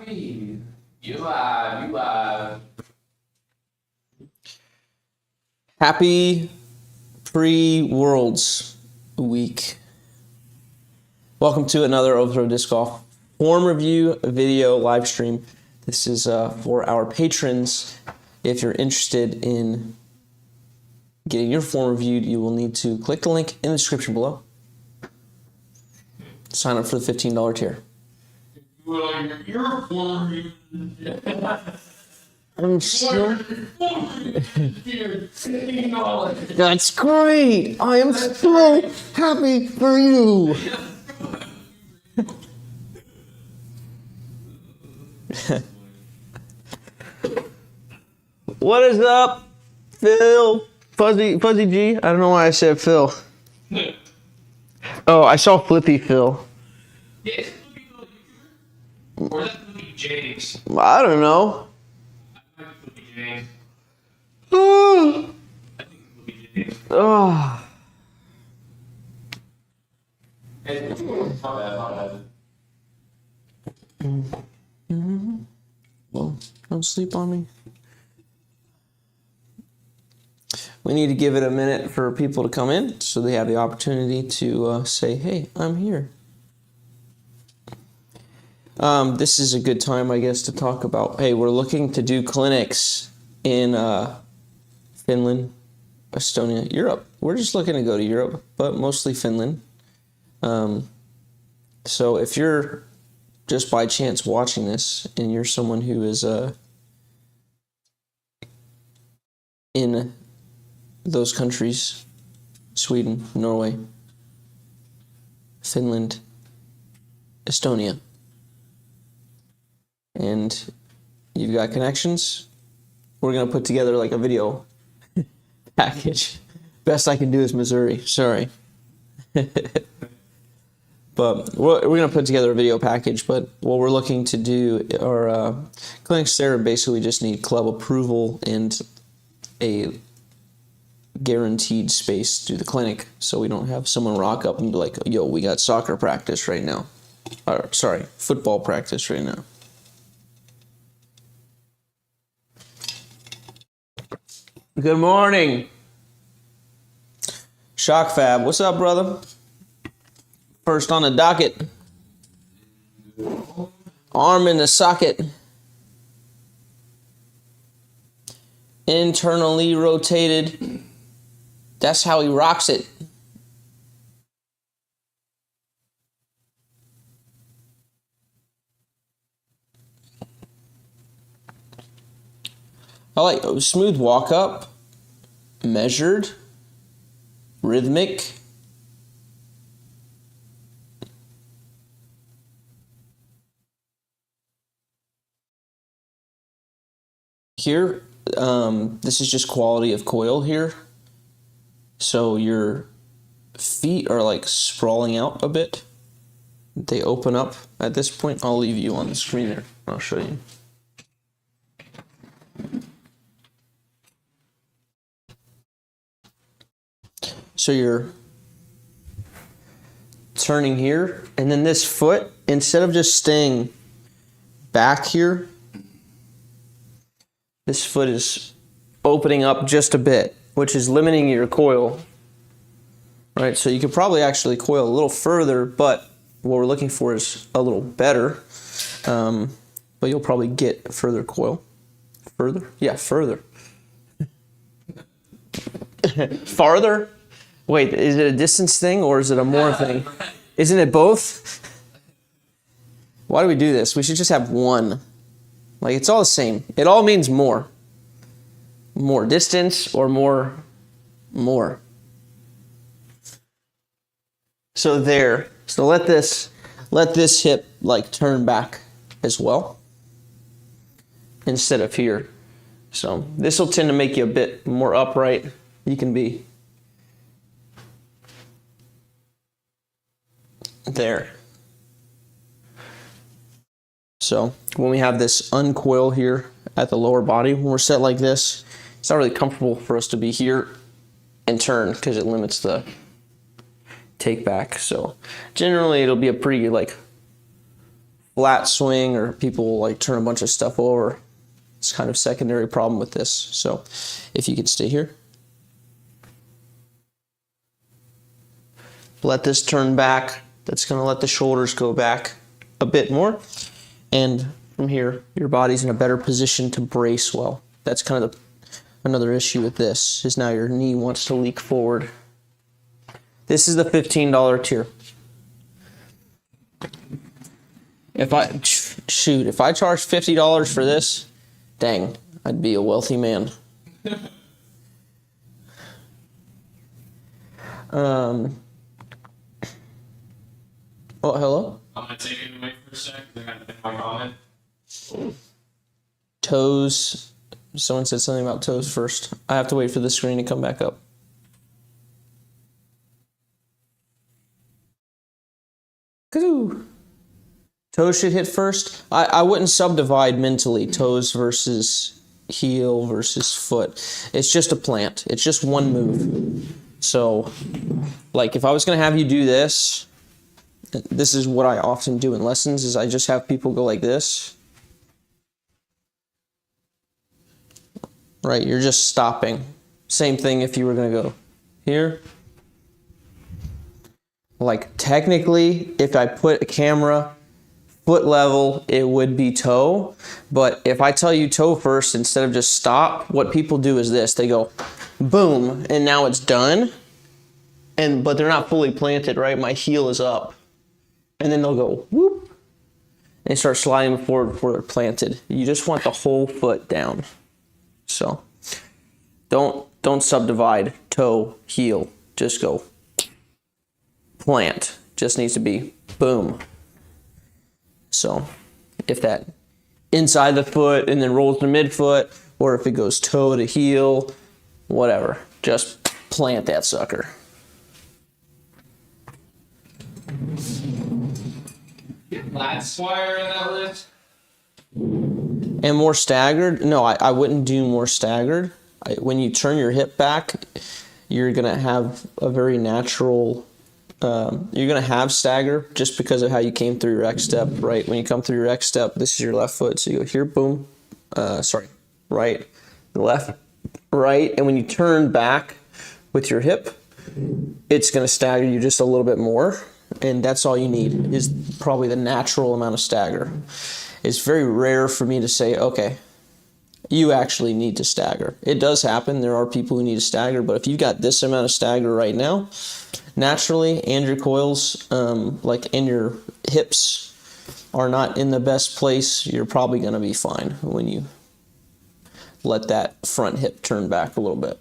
Happy. You live. You live. Happy pre-Worlds week. Welcome to another Overthrow Disc Golf form review video live stream. This is for our patrons. If you're interested in getting your form reviewed, you will need to click the link in the description below. Sign up for the $15 tier. Well, your form. I'm sure. That's great. I am so happy for you. What is up, Phil? Fuzzy G? I don't know why I said Phil. Oh, I saw Flippy Phil. Yes. Or is that Flippy James? I don't know. I like Flippy James. Oh. I think Flippy James. Oh. Hey, my bad. Well, don't sleep on me. We need to give it a minute for people to come in so they have the opportunity to say, hey, I'm here. This is a good time, I guess, to talk about, hey, we're looking to do clinics in Finland, Estonia, Europe. We're just looking to go to Europe, but mostly Finland. So if you're just by chance watching this and you're someone who is in those countries, Sweden, Norway, Finland, Estonia, and you've got connections, we're going to put together like a video package. Best I can do is Missouri, sorry. But we're going to put together a video package, but what we're looking to do are clinics there basically just need club approval and a guaranteed space to do the clinic, so we don't have someone rock up and be like, yo, we got soccer practice right now. Or, sorry, football practice right now. Good morning. ShockFab, what's up, brother? First on the docket. Arm in the socket. Internally rotated. That's how he rocks it. I like smooth walk up, measured, rhythmic. Here, this is just quality of coil here. So your feet are like sprawling out a bit. They open up at this point. I'll leave you on the screen there. I'll show you. So you're turning here, and then this foot, instead of just staying back here, this foot is opening up just a bit, which is limiting your coil, right? So you could probably actually coil a little further, but what we're looking for is a little better, but you'll probably get further coil. Further? Yeah, further. Farther? Wait, is it a distance thing or is it a more thing? Isn't it both? Why do we do this? We should just have one. Like, it's all the same. It all means more. More distance or more. So there. So let this hip like turn back as well instead of here. So this will tend to make you a bit more upright. You can be there. So when we have this uncoil here at the lower body, when we're set like this, it's not really comfortable for us to be here and turn because it limits the take back. So generally it'll be a pretty like flat swing or people will like turn a bunch of stuff over. It's kind of secondary problem with this. So if you could stay here. Let this turn back. That's going to let the shoulders go back a bit more. And from here, your body's in a better position to brace well. That's kind of another issue with this, is now your knee wants to leak forward. This is the $15 tier. If I charge $50 for this, dang, I'd be a wealthy man. Oh, hello? I'm going to take it away for a sec. I got to think my comment. Toes. Someone said something about toes first. I have to wait for the screen to come back up. Kazoo. Toes should hit first. I wouldn't subdivide mentally toes versus heel versus foot. It's just a plant. It's just one move. So, like, if I was going to have you do this, this is what I often do in lessons, is I just have people go like this. Right, you're just stopping. Same thing if you were going to go here. Like, technically, if I put a camera foot level, it would be toe. But if I tell you toe first instead of just stop, what people do is this. They go, boom, and now it's done. But they're not fully planted, right? My heel is up. And then they'll go, whoop. And they start sliding forward before they're planted. You just want the whole foot down. So don't subdivide toe, heel. Just go plant. Just needs to be boom. So if that inside the foot and then rolls to midfoot, or if it goes toe to heel, whatever, just plant that sucker. Ladsquire in that list? And more staggered? No, I wouldn't do more staggered. When you turn your hip back, you're going to have a very natural, you're going to have stagger just because of how you came through your X step, right? When you come through your X step, this is your left foot. So you go here, boom, right, left, right. And when you turn back with your hip, it's going to stagger you just a little bit more. And that's all you need, is probably the natural amount of stagger. It's very rare for me to say, okay, you actually need to stagger. It does happen. There are people who need to stagger, but if you've got this amount of stagger right now, naturally, and your coils, and your hips are not in the best place, you're probably going to be fine when you let that front hip turn back a little bit.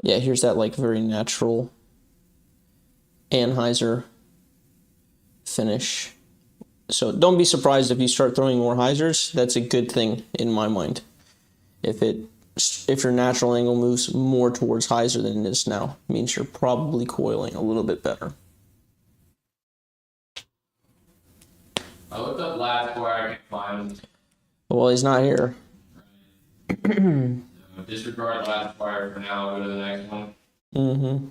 Yeah, here's that like very natural AaronHuertas finish. So don't be surprised if you start throwing more hyzers. That's a good thing in my mind. If your natural angle moves more towards hyzer than it is now, it means you're probably coiling a little bit better. I looked up Ladsquire, I can't find him. Well, he's not here. Disregard Ladsquire for now, go to the next one. Mm-hmm.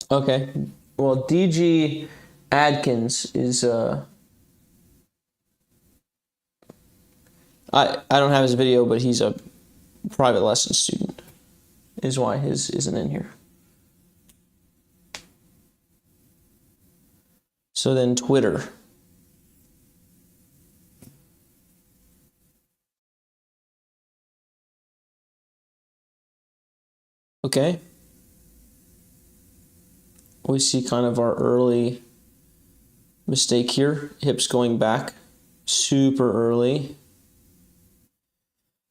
Okay. Well, DG Adkins is I don't have his video, but he's a private lesson student, is why his isn't in here. So then Twitter. Okay. We see kind of our early mistake here. Hips going back super early.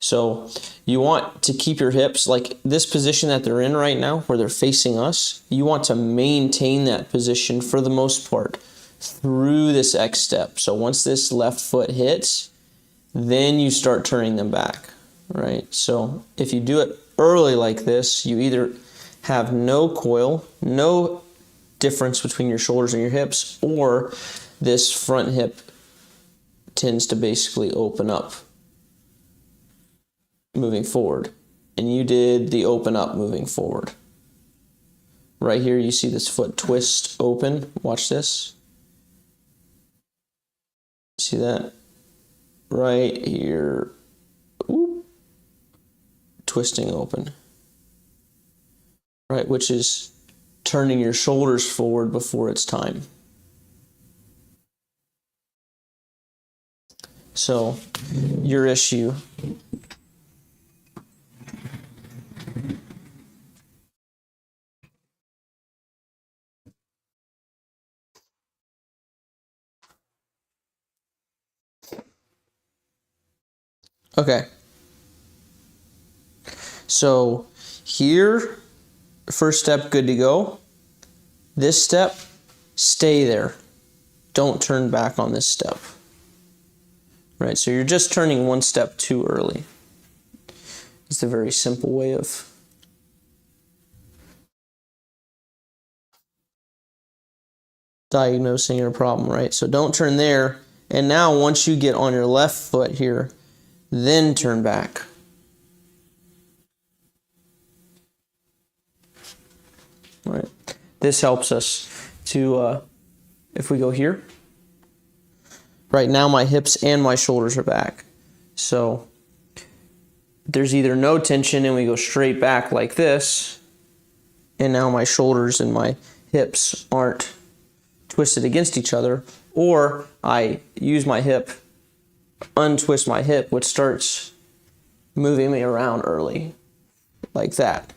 So you want to keep your hips, like this position that they're in right now, where they're facing us, you want to maintain that position for the most part through this X step. So once this left foot hits, then you start turning them back, right? So if you do it early like this, you either have no coil, no difference between your shoulders and your hips, or this front hip tends to basically open up moving forward. And you did the open up moving forward. Right here, you see this foot twist open. Watch this. See that? Right here. Whoop. Twisting open. Right, which is turning your shoulders forward before it's time. So, your issue. Okay. So, here, first step, good to go. This step, stay there. Don't turn back on this step. Right, so you're just turning one step too early. It's a very simple way of diagnosing your problem, right? So don't turn there. And now once you get on your left foot here, then turn back. Right. This helps us to, if we go here, right now my hips and my shoulders are back. So there's either no tension and we go straight back like this, and now my shoulders and my hips aren't twisted against each other, or I use my hip, untwist my hip, which starts moving me around early, like that.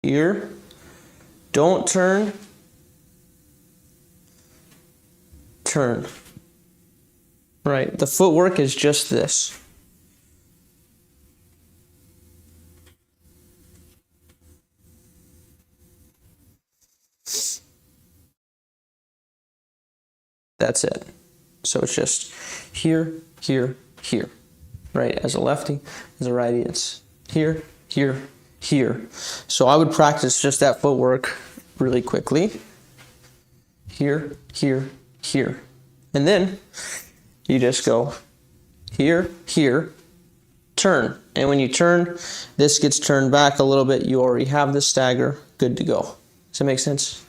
Here, don't turn, turn. Right, the footwork is just this. That's it. So it's just here, here, here. Right, as a lefty, as a righty, it's here, here, here. So I would practice just that footwork really quickly. Here, here, here. And then you just go here, here, turn. And when you turn, this gets turned back a little bit. You already have the stagger, good to go. Does that make sense?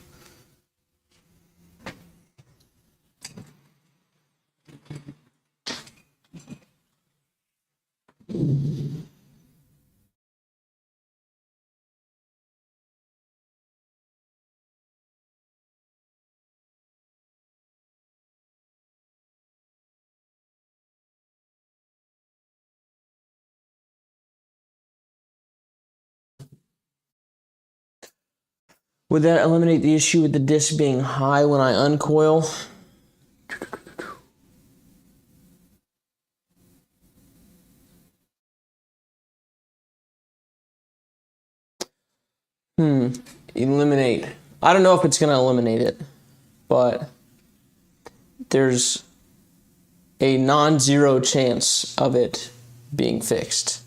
Would that eliminate the issue with the disc being high when I uncoil? Eliminate. I don't know if it's going to eliminate it, but there's a non-zero chance of it being fixed.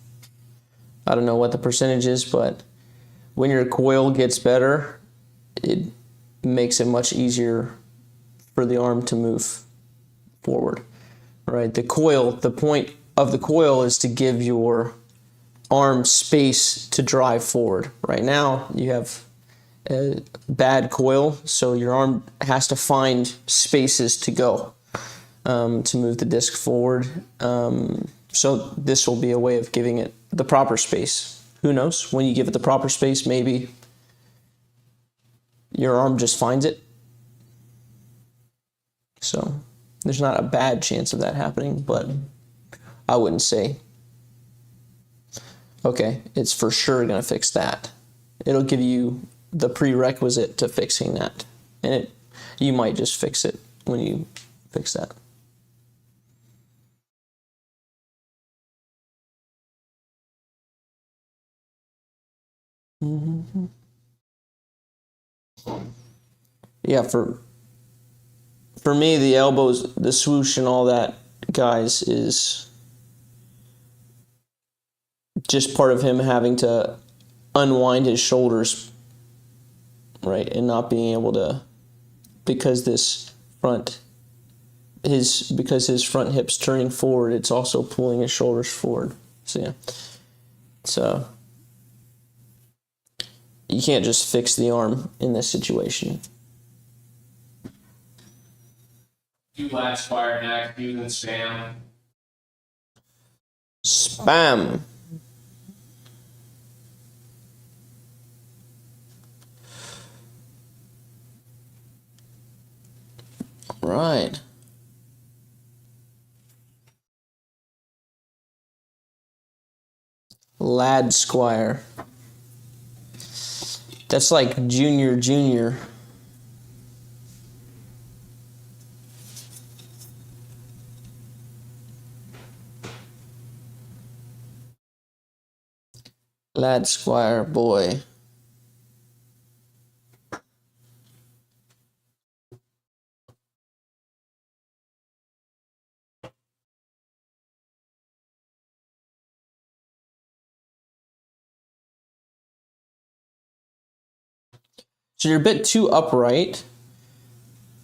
I don't know what the percentage is, but when your coil gets better, it makes it much easier for the arm to move forward, right? The coil, the point of the coil is to give your arm space to drive forward. Right now, you have a bad coil, so your arm has to find spaces to go to move the disc forward. So this will be a way of giving it the proper space. Who knows? When you give it the proper space, maybe your arm just finds it. So there's not a bad chance of that happening, but I wouldn't say, okay, it's for sure going to fix that. It'll give you the prerequisite to fixing that. And you might just fix it when you fix that. Mm-hmm. Yeah, for me, the elbows, the swoosh and all that, guys, is just part of him having to unwind his shoulders, right, and not being able to, because his front hip's turning forward, it's also pulling his shoulders forward. So yeah, so you can't just fix the arm in this situation. Do Ladsquire next, using spam. Spam. Right. Ladsquire. That's like junior. Ladsquire boy. So you're a bit too upright.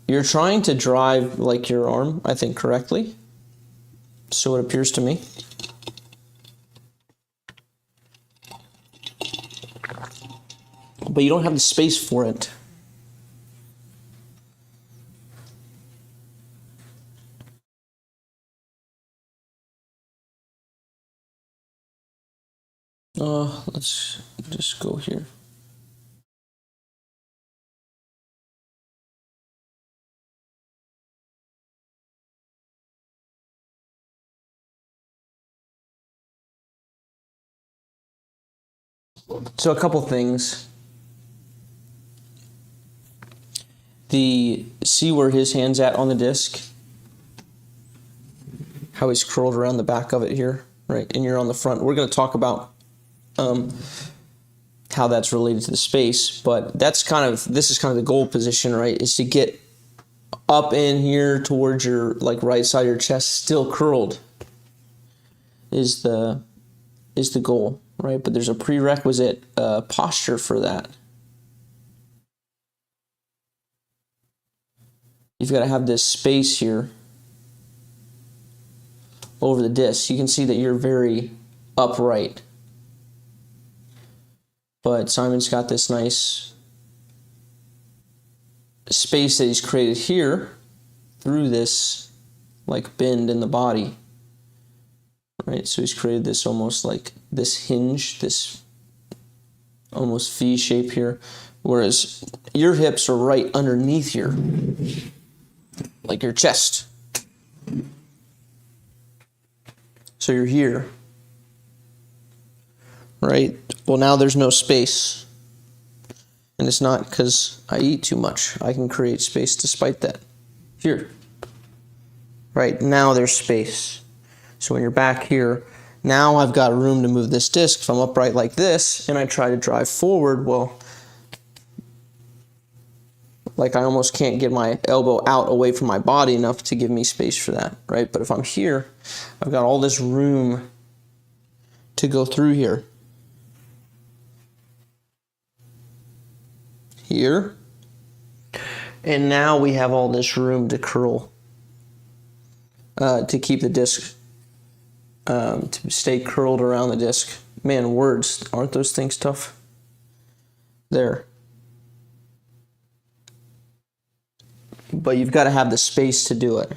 You're trying to drive like your arm, I think, correctly. So it appears to me. But you don't have the space for it. Let's just go here. So a couple things. See where his hand's at on the disc? How he's curled around the back of it here, right? And you're on the front. We're going to talk about how that's related to the space, but this is kind of the goal position, right? Is to get up in here towards your right side of your chest, still curled. Is the goal, right? But there's a prerequisite posture for that. You've got to have this space here over the disc. You can see that you're very upright. But Simon's got this nice space that he's created here through this bend in the body. Right? So he's created this almost like this hinge, this almost V shape here. Whereas your hips are right underneath here, like your chest. So you're here. Right? Well, now there's no space. And it's not because I eat too much. I can create space despite that. Here. Right? Now there's space. So when you're back here, now I've got room to move this disc. If I'm upright like this and I try to drive forward, well, I almost can't get my elbow out away from my body enough to give me space for that, right? But if I'm here, I've got all this room to go through here. Here. And now we have all this room to curl, to keep the disc, to stay curled around the disc. Man, words, aren't those things tough? There. But you've got to have the space to do it,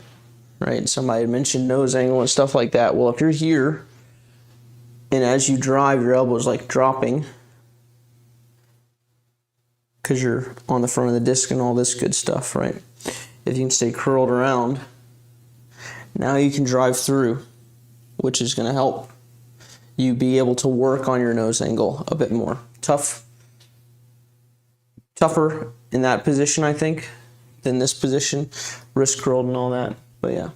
right? Somebody had mentioned nose angle and stuff like that. Well, if you're here, and as you drive, your elbow's dropping, because you're on the front of the disc and all this good stuff, right? If you can stay curled around, now you can drive through, which is going to help you be able to work on your nose angle a bit more. Tougher in that position, I think, than this position, wrist curled and all that, but yeah.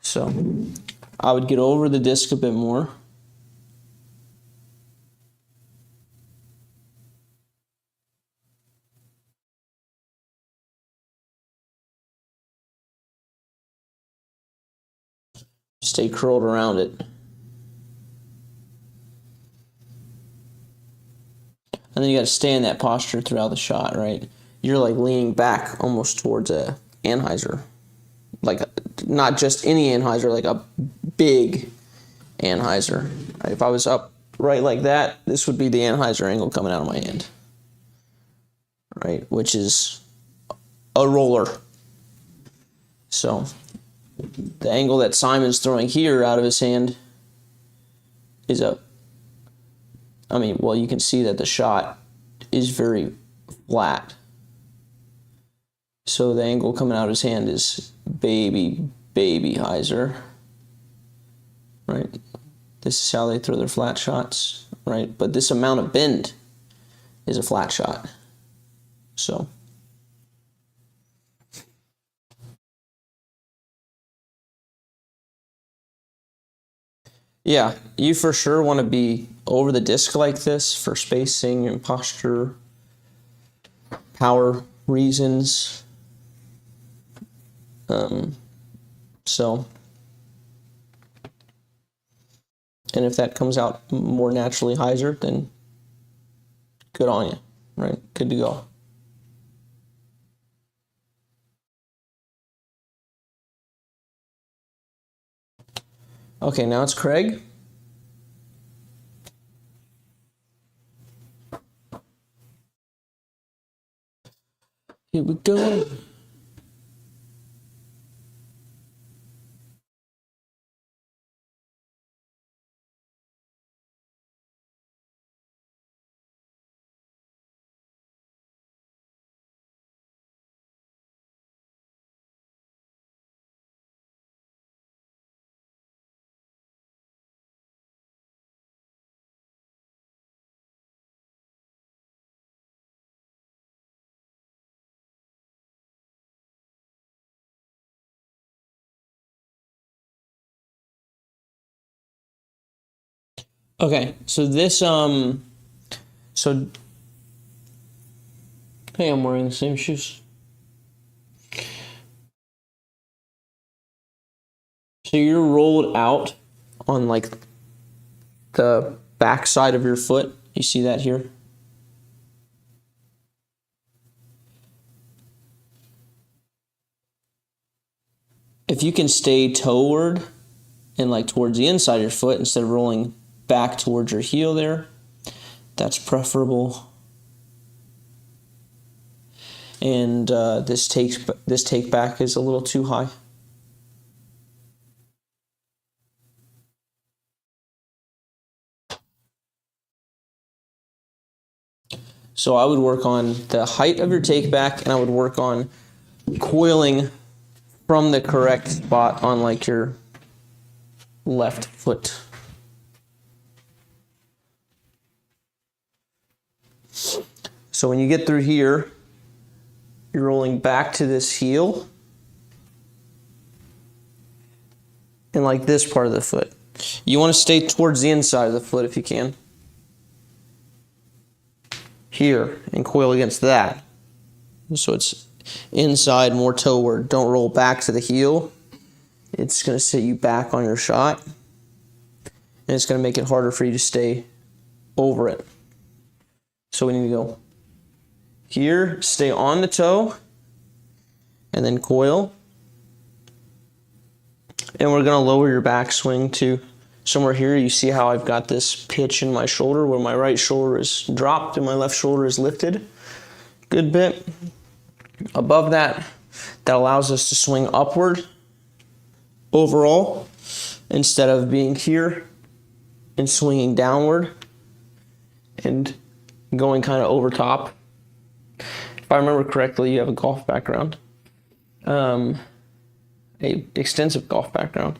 So I would get over the disc a bit more. Stay curled around it. And then you got to stay in that posture throughout the shot, right? You're like leaning back almost towards a anhyzer. Like not just any anhyzer, like a big anhyzer. Right? If I was up right like that, this would be the anhyzer angle coming out of my hand. Right? Which is a roller. So the angle that Simon's throwing here out of his hand is a, I mean, well, you can see that the shot is very flat. So the angle coming out of his hand is baby hyzer, right? This is how they throw their flat shots, right? But this amount of bend is a flat shot. So yeah, you for sure want to be over the disc like this for spacing and posture, power reasons. So, and if that comes out more naturally hyzer, then good on you, right? Good to go. Okay, now it's Craig. Here we go. Okay, so this, so, hey, I'm wearing the same shoes. So you're rolled out on like the back side of your foot. You see that here? If you can stay toeward and like towards the inside of your foot instead of rolling back towards your heel there, that's preferable. And this take back is a little too high. So I would work on the height of your take back, and I would work on coiling from the correct spot on like your left foot. So when you get through here, you're rolling back to this heel and like this part of the foot. You want to stay towards the inside of the foot if you can. Here, and coil against that. So it's inside, more toeward. Don't roll back to the heel. It's going to sit you back on your shot, and it's going to make it harder for you to stay over it. So we need to go here, stay on the toe, and then coil. And we're going to lower your backswing to somewhere here. You see how I've got this pitch in my shoulder where my right shoulder is dropped and my left shoulder is lifted. Good bit. Above that, that allows us to swing upward overall instead of being here and swinging downward and going kind of over top. If I remember correctly, you have a golf background, a extensive golf background.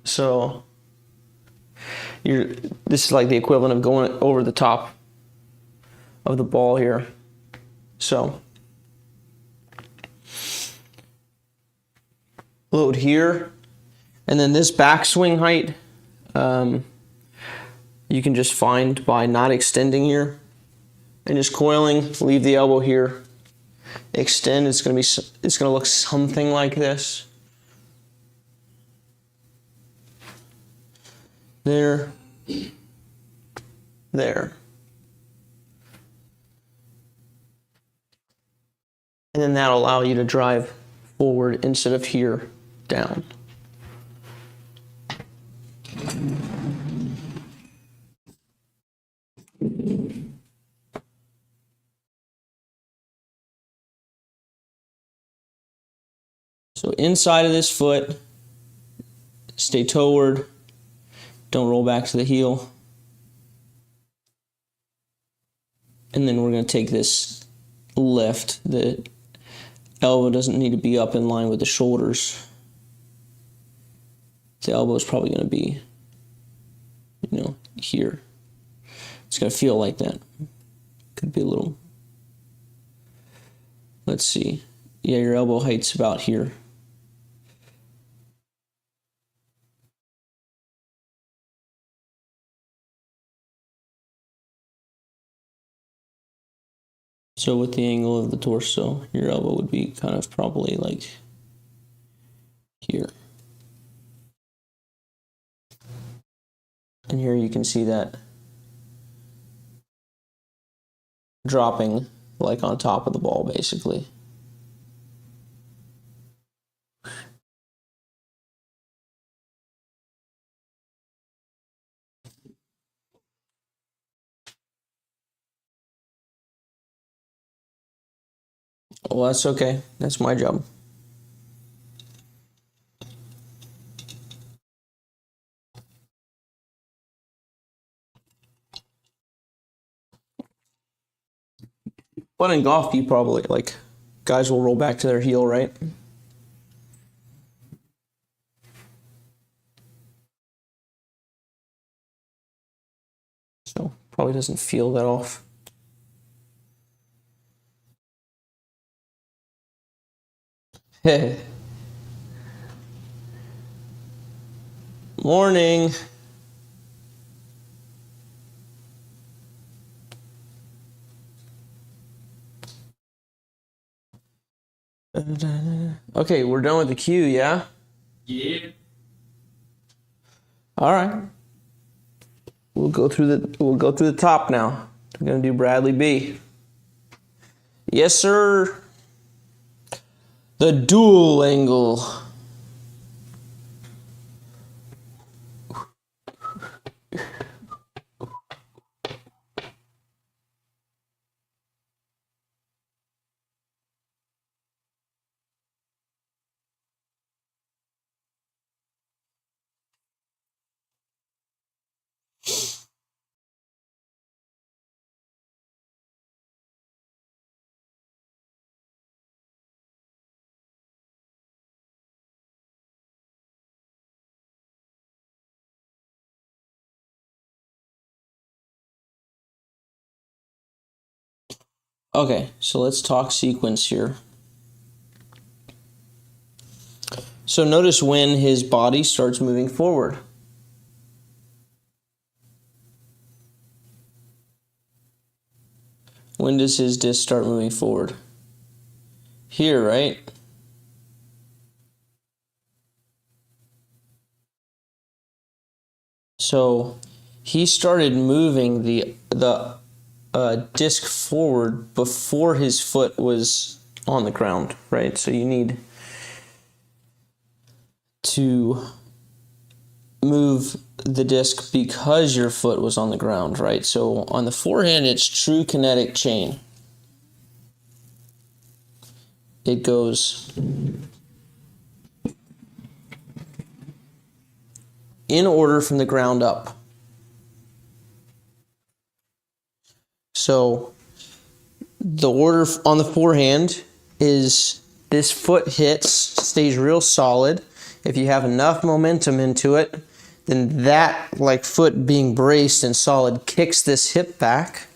So this is like the equivalent of going over the top of the ball here. So load here, and then this backswing height you can just find by not extending here and just coiling. Leave the elbow here, extend. It's gonna look something like this. there, there. And then that'll allow you to drive forward instead of here, down. So inside of this foot, stay toeward, don't roll back to the heel. And then we're going to take this lift. The elbow doesn't need to be up in line with the shoulders. The elbow is probably going to be, here. It's going to feel like that. Could be a little, let's see. Yeah, your elbow height's about here. So with the angle of the torso, your elbow would be kind of probably like here. And here you can see that dropping like on top of the ball, basically. Well, that's okay. That's my job. But in golf, you probably, guys will roll back to their heel, right? So, probably doesn't feel that off. Hey. Morning. Okay, we're done with the cue, yeah? Yeah. All right. We'll go through the top now. We're gonna do Bradley B. Yes, sir. The dual angle. Okay, so let's talk sequence here. So notice when his body starts moving forward. When does his disc start moving forward? Here, right? So he started moving the disc forward before his foot was on the ground, right? So you need to move the disc because your foot was on the ground, right? So on the forehand, it's true kinetic chain. It goes in order from the ground up. So the order on the forehand is this foot hits, stays real solid. If you have enough momentum into it, then that foot being braced and solid kicks this hip back,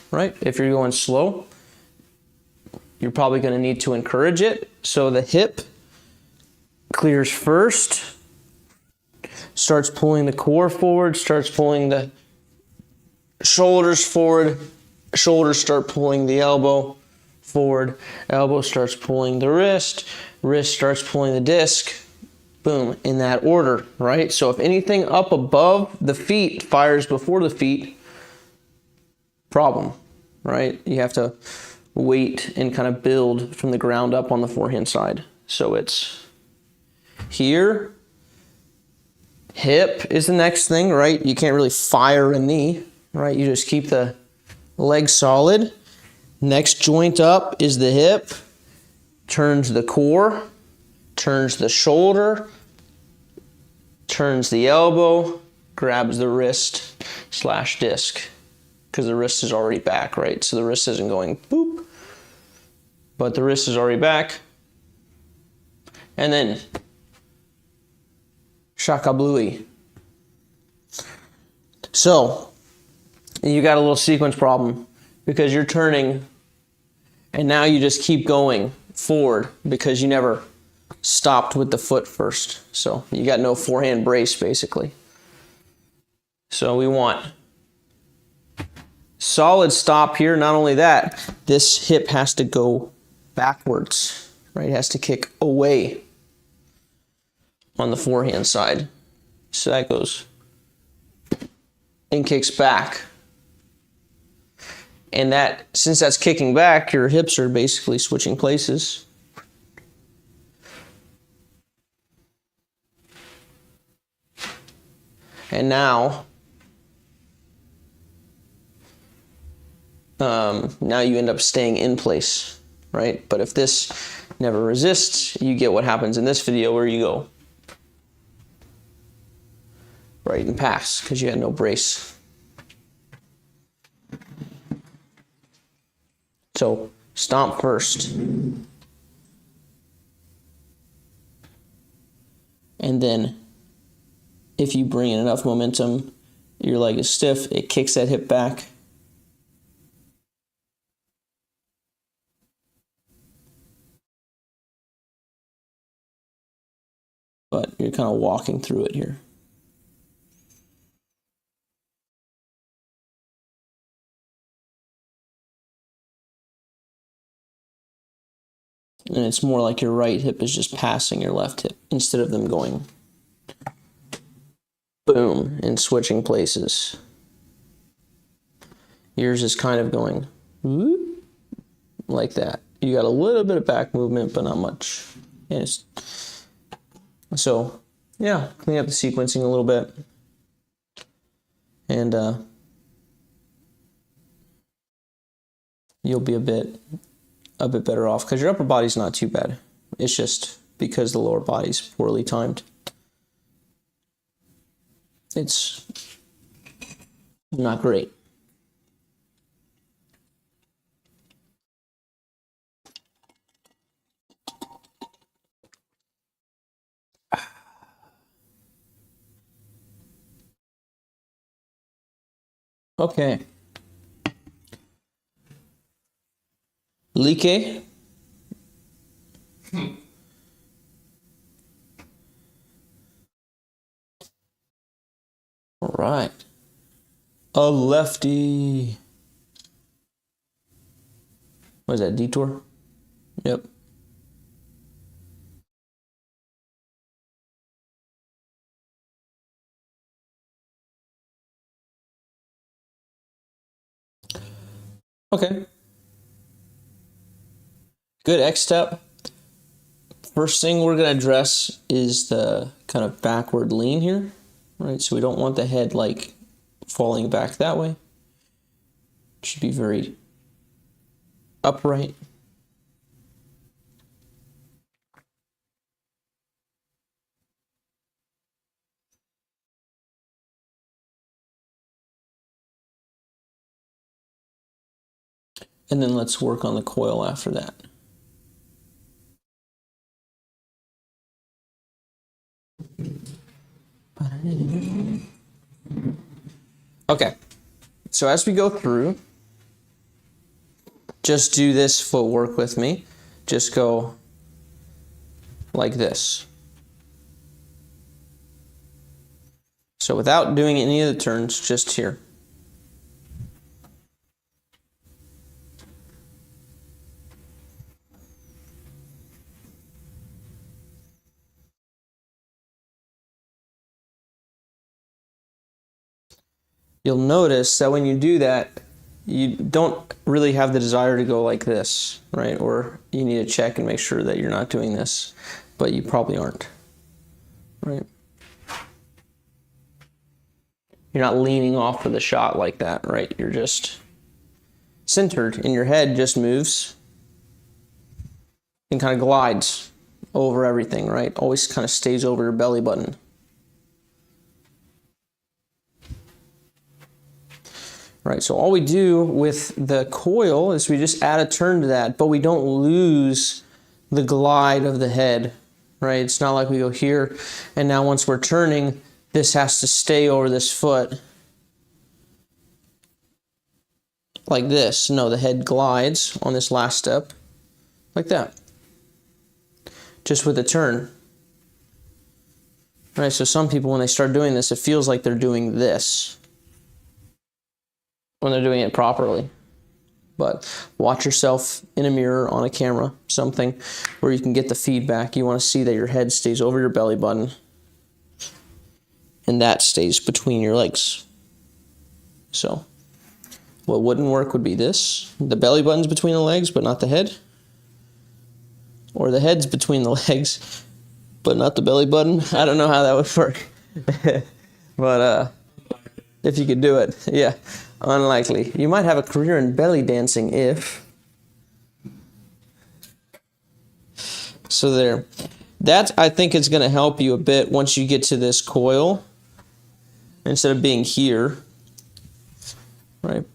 right? If you're going slow, you're probably going to need to encourage it. So the hip clears first, starts pulling the core forward, starts pulling the shoulders forward, shoulders start pulling the elbow forward, elbow starts pulling the wrist, wrist starts pulling the disc, boom, in that order, right? So if anything up above the feet fires before the feet, problem, right? You have to wait and kind of build from the ground up on the forehand side. So it's here, hip is the next thing, right? You can't really fire a knee, right? You just keep the leg solid. Next joint up is the hip, turns the core, turns the shoulder, turns the elbow, grabs the wrist / disc, because the wrist is already back, right? So the wrist isn't going boop, but the wrist is already back. And then shakablui. So you got a little sequence problem because you're turning and now you just keep going forward because you never stopped with the foot first. So you got no forehand brace basically. So we want solid stop here. Not only that, this hip has to go backwards, right? It has to kick away on the forehand side. So that goes and kicks back. And that, since that's kicking back, your hips are basically switching places. And now you end up staying in place, right? But if this never resists, you get what happens in this video where you go right and pass because you had no brace. So stomp first. And then if you bring in enough momentum, your leg is stiff, it kicks that hip back. But you're kind of walking through it here. And it's more like your right hip is just passing your left hip instead of them going boom and switching places. Yours is kind of going whoop, like that. You got a little bit of back movement, but not much. And so, yeah, clean up the sequencing a little bit. And you'll be a bit better off because your upper body's not too bad. It's just because the lower body's poorly timed. It's not great. Okay. Like. All right. A lefty. What is that, detour? Yep. Okay. Good X step. First thing we're going to address is the kind of backward lean here, right? So we don't want the head like falling back that way. It should be very upright. And then let's work on the coil after that. Okay, so as we go through, just do this footwork with me. Just go like this. So without doing any of the turns, just here. you'll notice that when you do that, you don't really have the desire to go like this, right? Or you need to check and make sure that you're not doing this, but you probably aren't, right? You're not leaning off of the shot like that, right? You're just centered, and your head just moves and kind of glides over everything, right? Always kind of stays over your belly button. Right, so all we do with the coil is we just add a turn to that, but we don't lose the glide of the head, right? It's not like we go here, and now once we're turning, this has to stay over this foot like this. No, the head glides on this last step like that, just with a turn. Right, so some people, when they start doing this, it feels like they're doing this when they're doing it properly. But watch yourself in a mirror, on a camera, something where you can get the feedback. You want to see that your head stays over your belly button and that stays between your legs. So what wouldn't work would be this. The belly button's between the legs, but not the head. Or the head's between the legs, but not the belly button. I don't know how that would work. But if you could do it, yeah. Unlikely. You might have a career in belly dancing if. So there. That, I think, is going to help you a bit once you get to this coil. Instead of being here. Right?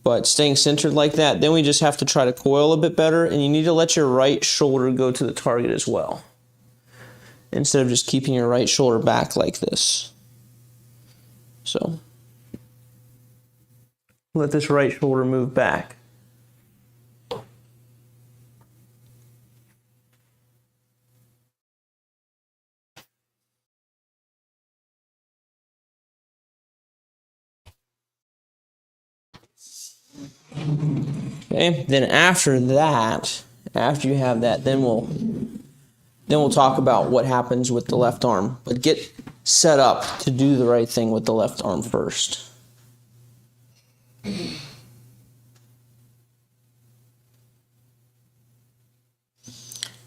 But staying centered like that, then we just have to try to coil a bit better, and you need to let your right shoulder go to the target as well. Instead of just keeping your right shoulder back like this. So let this right shoulder move back. Okay, then after that, after you have that, then we'll talk about what happens with the left arm. But get set up to do the right thing with the left arm first.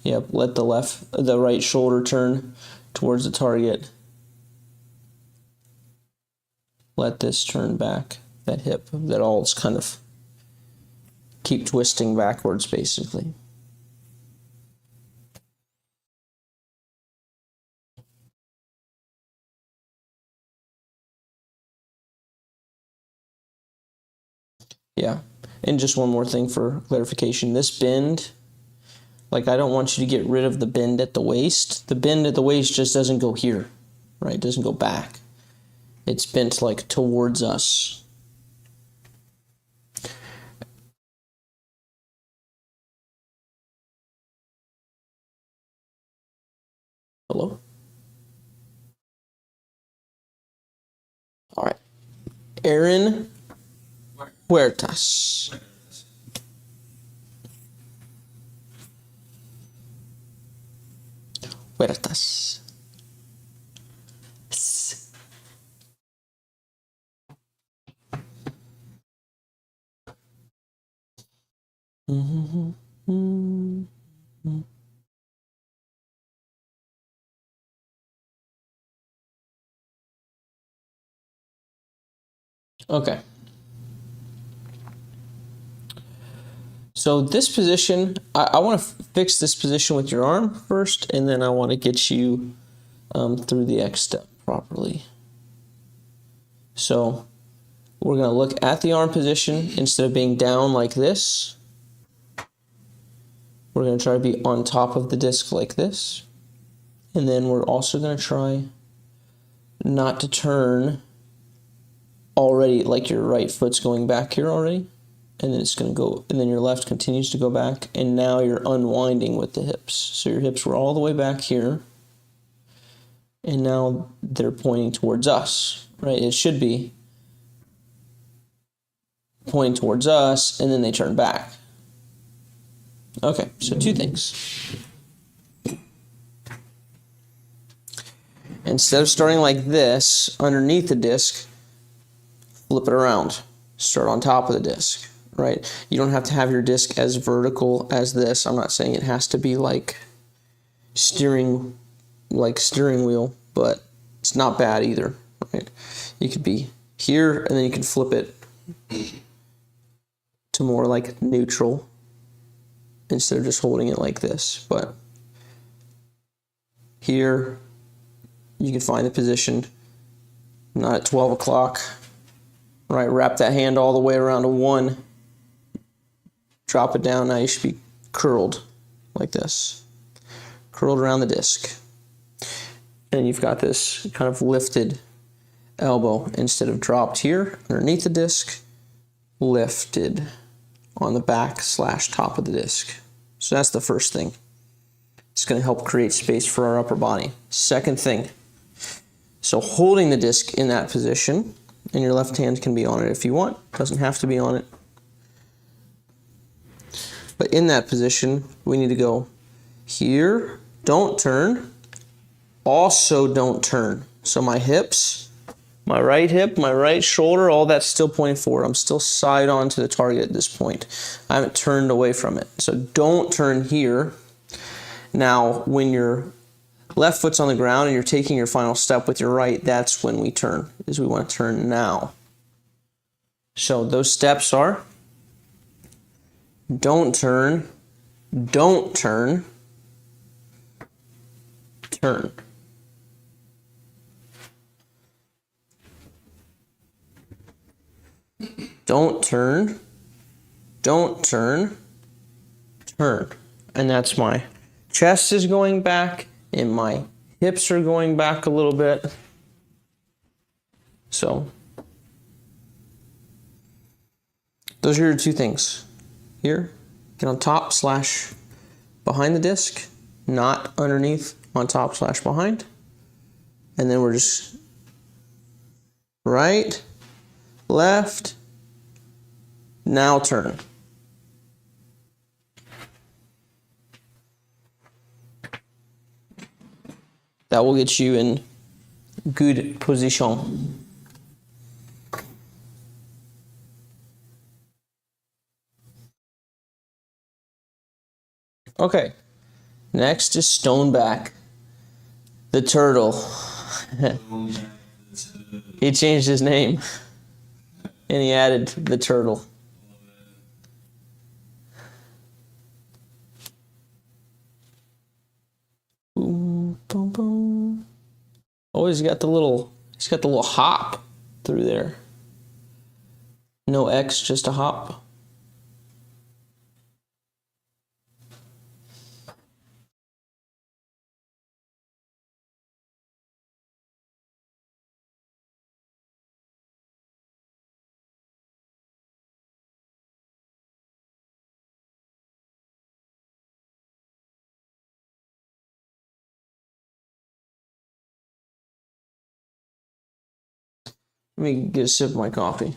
Yep, let the right shoulder turn towards the target. Let this turn back, that hip, that all's kind of keep twisting backwards basically. Yeah, and just one more thing for clarification. This bend, like I don't want you to get rid of the bend at the waist. The bend at the waist just doesn't go here, right? It doesn't go back. It's bent like towards us. Hello? All right. AaronHuertas. Huertas. Okay. So this position, I want to fix this position with your arm first, and then I want to get you through the X step properly. So we're going to look at the arm position instead of being down like this. We're going to try to be on top of the disc like this. And then we're also going to try not to turn already, like your right foot's going back here already. And then it's going to go, and then your left continues to go back, and now you're unwinding with the hips. So your hips were all the way back here, and now they're pointing towards us, right? It should be pointing towards us, and then they turn back. Okay, so two things. Instead of starting like this, underneath the disc, flip it around, start on top of the disc, right? You don't have to have your disc as vertical as this. I'm not saying it has to be like steering wheel, but it's not bad either, right? You could be here and then you can flip it to more like neutral instead of just holding it like this. But here you can find the position, not at 12 o'clock, right? Wrap that hand all the way around to 1, drop it down. Now you should be curled like this, curled around the disc. And you've got this kind of lifted elbow instead of dropped here underneath the disc, lifted on the back / top of the disc. So that's the first thing. It's going to help create space for our upper body. Second thing, so holding the disc in that position, and your left hand can be on it if you want, doesn't have to be on it. But in that position, we need to go here, don't turn, also don't turn. So my hips, my right hip, my right shoulder, all that's still pointing forward. I'm still side on to the target at this point. I haven't turned away from it. So don't turn here. Now, when your left foot's on the ground and you're taking your final step with your right, that's when we turn, is we want to turn now. So those steps are don't turn, don't turn, turn. Don't turn, don't turn, turn. And that's my chest is going back and my hips are going back a little bit. So those are your two things. Here, get on top / behind the disc, not underneath, on top / behind. And then we're just right, left, now turn. That will get you in good position. Okay, next is Stoneback, the turtle. He changed his name and he added the turtle. Boom, boom, boom. Oh, he's got the little hop through there. No X, just a hop. Let me get a sip of my coffee.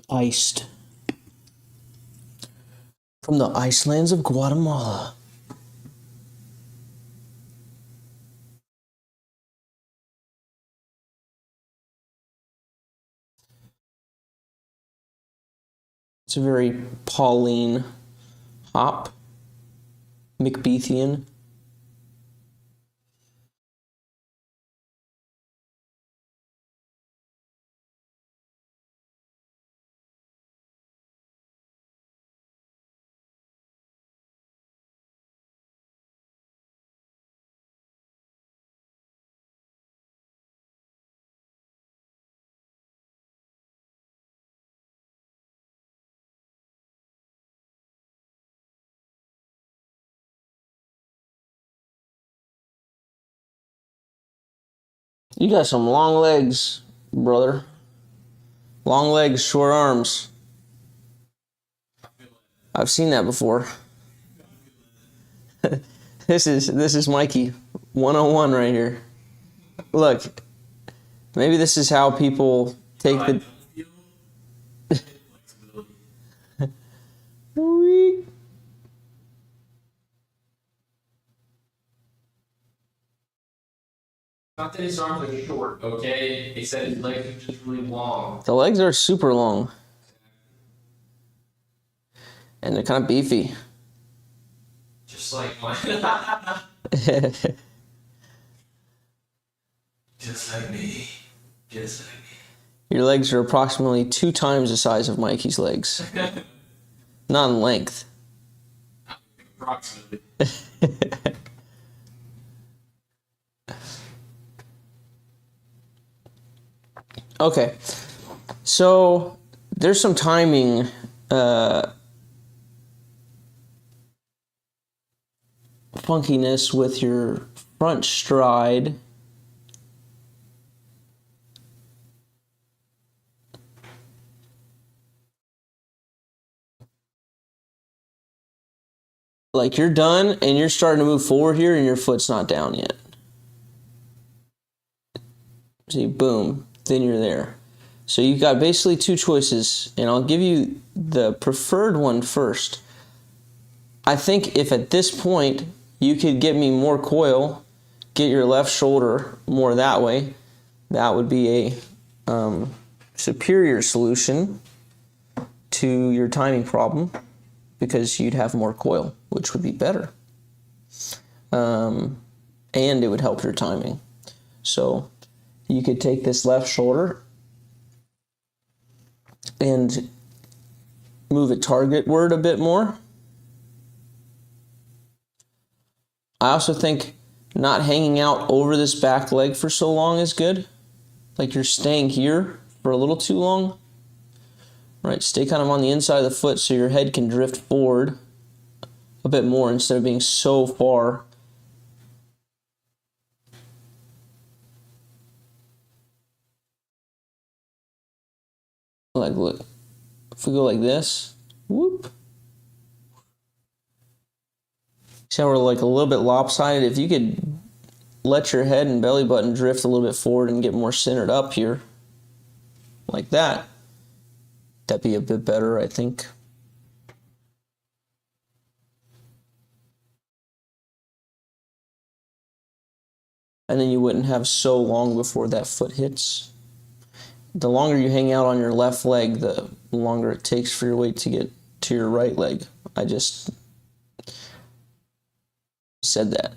Iced. From the icelands of Guatemala. It's a very Pauline hop, Macbethian. You got some long legs, brother. Long legs, short arms. I've seen that before. This is Mikey 101 right here. Look, maybe this is how people take the. Not that his arms are short, okay? He said his legs are just really long. The legs are super long. And they're kind of beefy. Just like mine. Just like me. Just like me. Your legs are approximately 2 times the size of Mikey's legs. Not in length. Approximately. Okay. So there's some timing funkiness with your front stride. Like you're done and you're starting to move forward here and your foot's not down yet. See, boom, then you're there. So you've got basically 2 choices, and I'll give you the preferred one first. I think if at this point you could get me more coil, get your left shoulder more that way, that would be a superior solution to your timing problem because you'd have more coil, which would be better. And it would help your timing. So you could take this left shoulder and move it targetward a bit more. I also think not hanging out over this back leg for so long is good. Like you're staying here for a little too long. Right, stay kind of on the inside of the foot so your head can drift forward a bit more instead of being so far. Like, look, if we go like this, whoop. See how we're like a little bit lopsided? If you could let your head and belly button drift a little bit forward and get more centered up here, like that, that'd be a bit better, I think. And then you wouldn't have so long before that foot hits. The longer you hang out on your left leg, the longer it takes for your weight to get to your right leg. I just said that.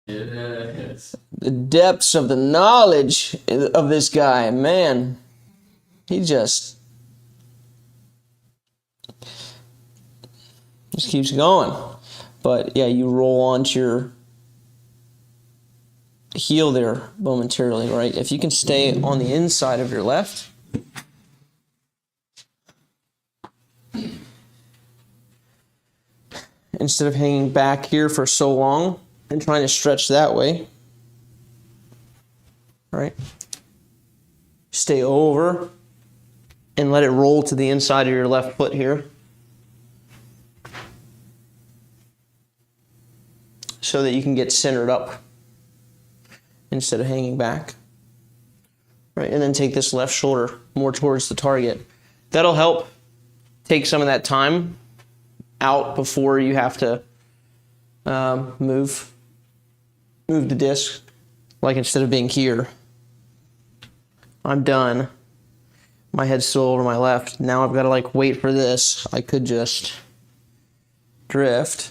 Yes. The depths of the knowledge of this guy, man. He just keeps going. But yeah, you roll onto your heel there momentarily, right? If you can stay on the inside of your left, instead of hanging back here for so long and trying to stretch that way, right? Stay over and let it roll to the inside of your left foot here, so that you can get centered up instead of hanging back. Right, and then take this left shoulder more towards the target. That'll help take some of that time out before you have to move the disc. Like instead of being here, I'm done. My head's still over my left. Now I've got to like wait for this. I could just drift.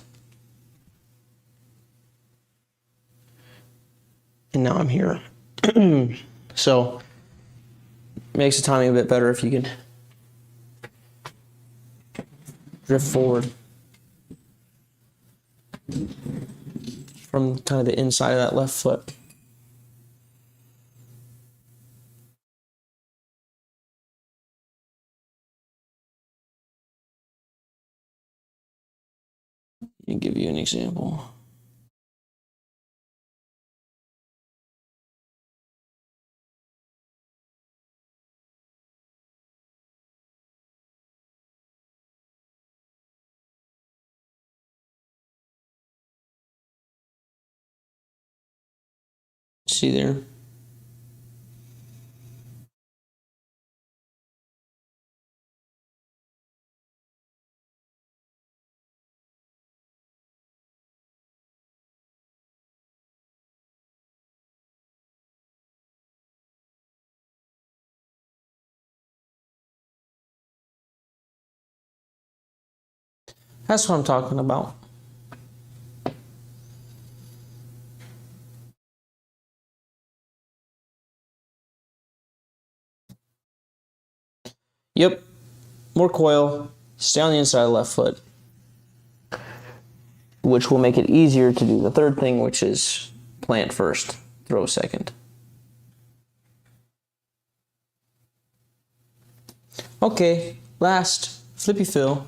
And now I'm here. So makes the timing a bit better if you can drift forward from kind of the inside of that left foot. Let me give you an example. See there? That's what I'm talking about. Yep. More coil. Stay on the inside of the left foot. Which will make it easier to do the third thing, which is plant first, throw second. Okay, last, flippy fill.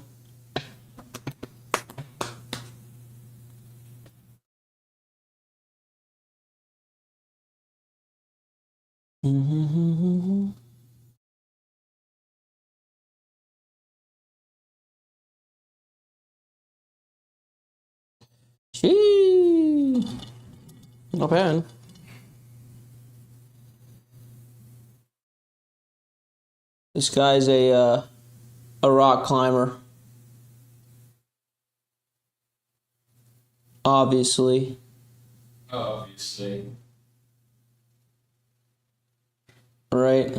Gee, not bad. This guy's a rock climber. Obviously. Obviously. Right.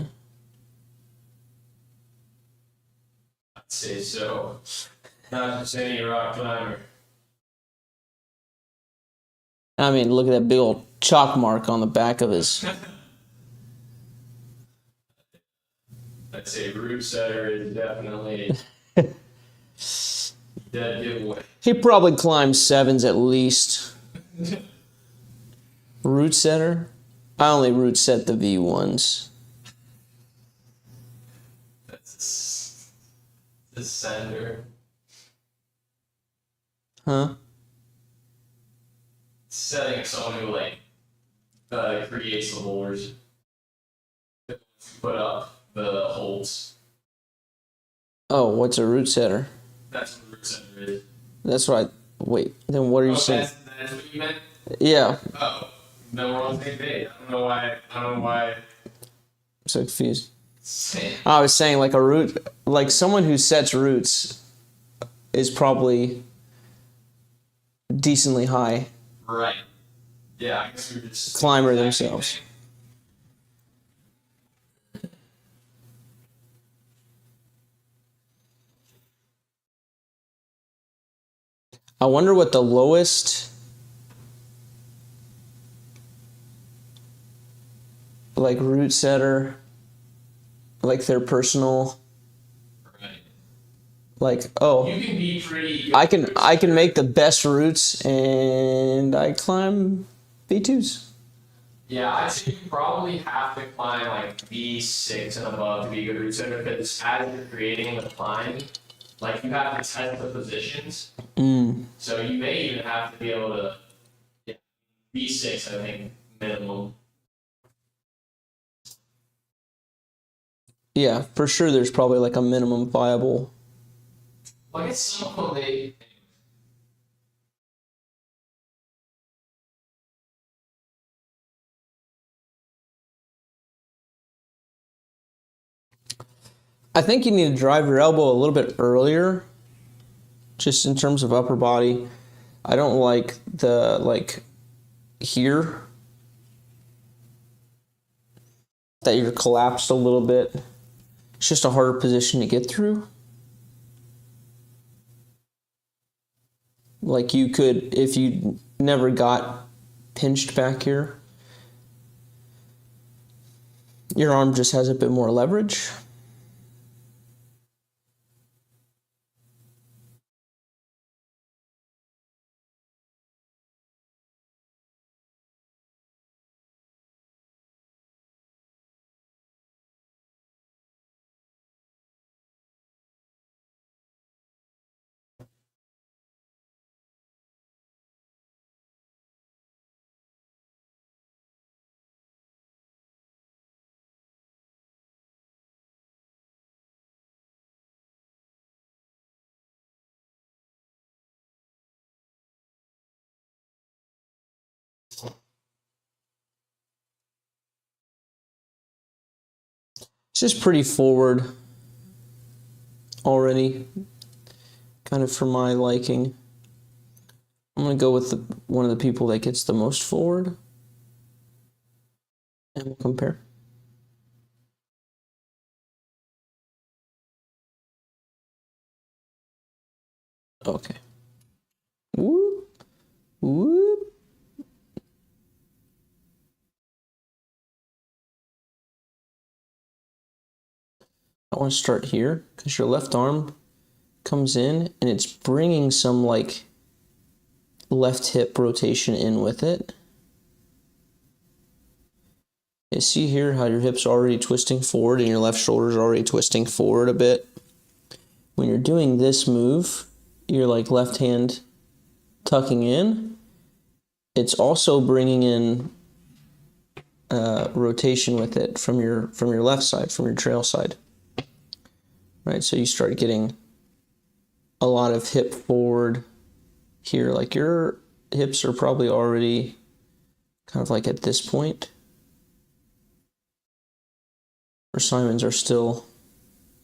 I'd say so. Not just any rock climber. I mean, look at that big old chalk mark on the back of his. I'd say root setter is definitely dead giveaway. He probably climbed sevens at least. Root setter? I only root set the V1s. That's the sender. Huh? Setting someone who creates the holders. Put up the holds. Oh, what's a root setter? That's what root setter is. That's what I... Wait, then what are you saying? That's what you meant? Yeah. Oh. Then we're on the same page. I don't know why. I'm so confused. Same. I was saying like a root... Like someone who sets roots is probably decently high. Right. Yeah, I guess we were just... Climber themselves. I wonder what the lowest like root setter, like their personal, Right. like, oh, You can be pretty good I can make the best roots and I climb V2s. Yeah, I'd say you probably have to climb like V6 and above to be a good root setter, because as you're creating the climb, like you have to test the positions. So you may even have to be able to, yeah, V6, I think, minimum. Yeah, for sure there's probably like a minimum viable. Well, I guess some of them, they... I think you need to drive your elbow a little bit earlier, just in terms of upper body. I don't like the, like, here, that you're collapsed a little bit. It's just a harder position to get through. Like you could, if you never got pinched back here, your arm just has a bit more leverage. It's just pretty forward already, kind of for my liking. I'm going to go with one of the people that gets the most forward, and we'll compare. Okay. Whoop, whoop. I want to start here because your left arm comes in and it's bringing some like left hip rotation in with it. You see here how your hips are already twisting forward and your left shoulder is already twisting forward a bit. When you're doing this move, you're like left hand tucking in. It's also bringing in rotation with it from your left side, from your trail side. Right, so you start getting a lot of hip forward here. Like your hips are probably already kind of like at this point. Or Simon's are still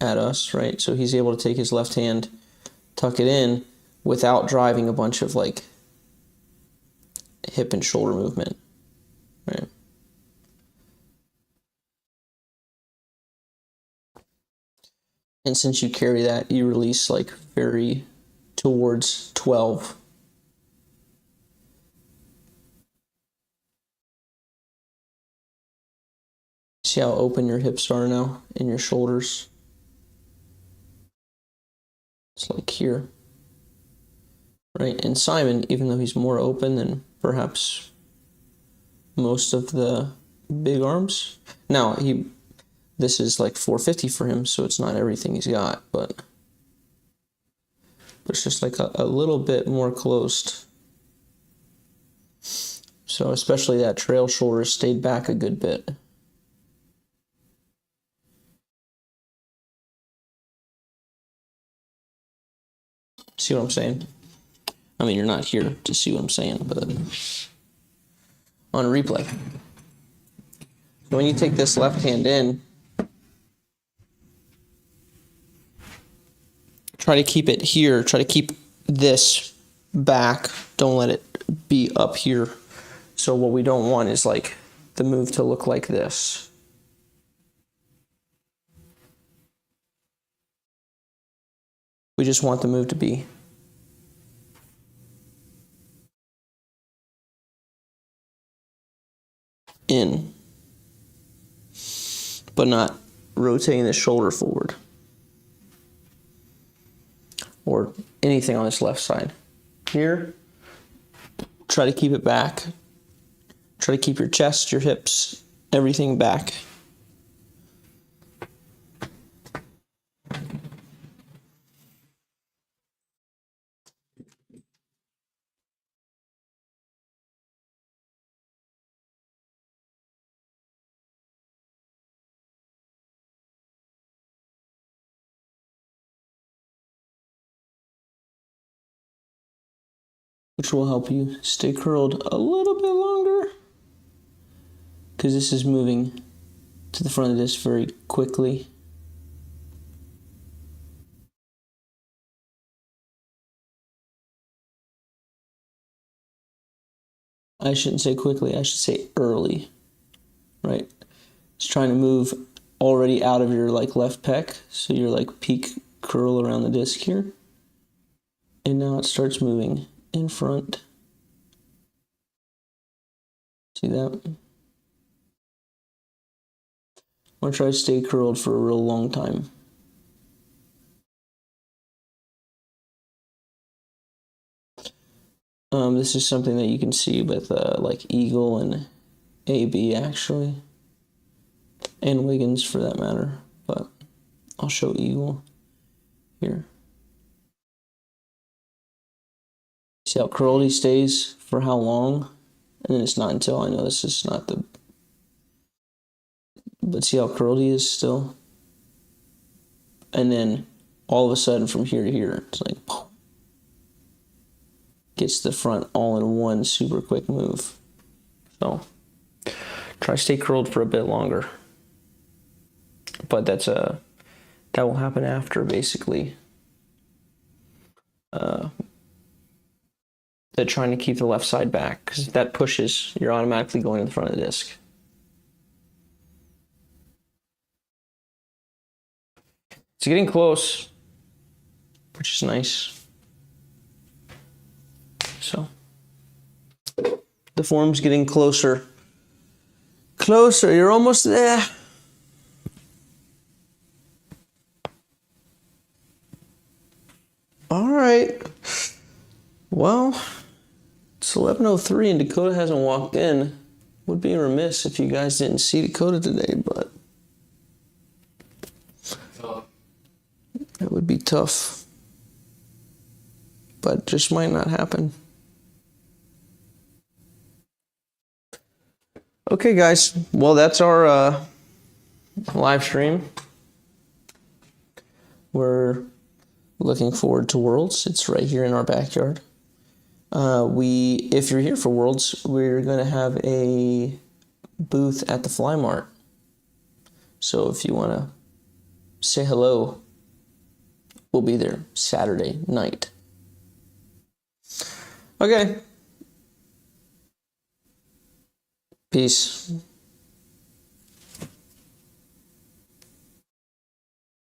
at us, right? So he's able to take his left hand, tuck it in without driving a bunch of like hip and shoulder movement, right? And since you carry that, you release like very towards 12. See how open your hips are now and your shoulders? It's like here, right? And Simon, even though he's more open than perhaps most of the big arms, now this is like 450 for him, so it's not everything he's got, but it's just like a little bit more closed. So especially that trail shoulder stayed back a good bit. See what I'm saying? I mean, you're not here to see what I'm saying, but on a replay. So when you take this left hand in, try to keep it here. Try to keep this back. Don't let it be up here. So what we don't want is like the move to look like this. We just want the move to be in, but not rotating the shoulder forward or anything on this left side. Here, try to keep it back. Try to keep your chest, your hips, everything back. Which will help you stay curled a little bit longer, because this is moving to the front of this very quickly. I shouldn't say quickly, I should say early, right? It's trying to move already out of your like left pec, so your like peak curl around the disc here. And now it starts moving in front. See that? I'm gonna try to stay curled for a real long time. This is something that you can see with like Eagle and AB actually, and Wiggins for that matter, but I'll show Eagle here. See how curled he stays for how long? And then it's not until, I know this is not the, but see how curled he is still? And then all of a sudden from here to here, it's like, boom. Gets the front all in one super quick move. So try to stay curled for a bit longer. But that will happen after basically they're trying to keep the left side back, because if that pushes, you're automatically going to the front of the disc. It's getting close, which is nice. So the form's getting closer. Closer, you're almost there. All right. Well, it's 11:03 and Dakota hasn't walked in. Would be remiss if you guys didn't see Dakota today, but it would be tough. But just might not happen. Okay, guys. Well, that's our live stream. We're looking forward to Worlds. It's right here in our backyard. If you're here for Worlds, we're going to have a booth at the Fly Mart. So if you want to say hello, we'll be there Saturday night. Okay. Peace.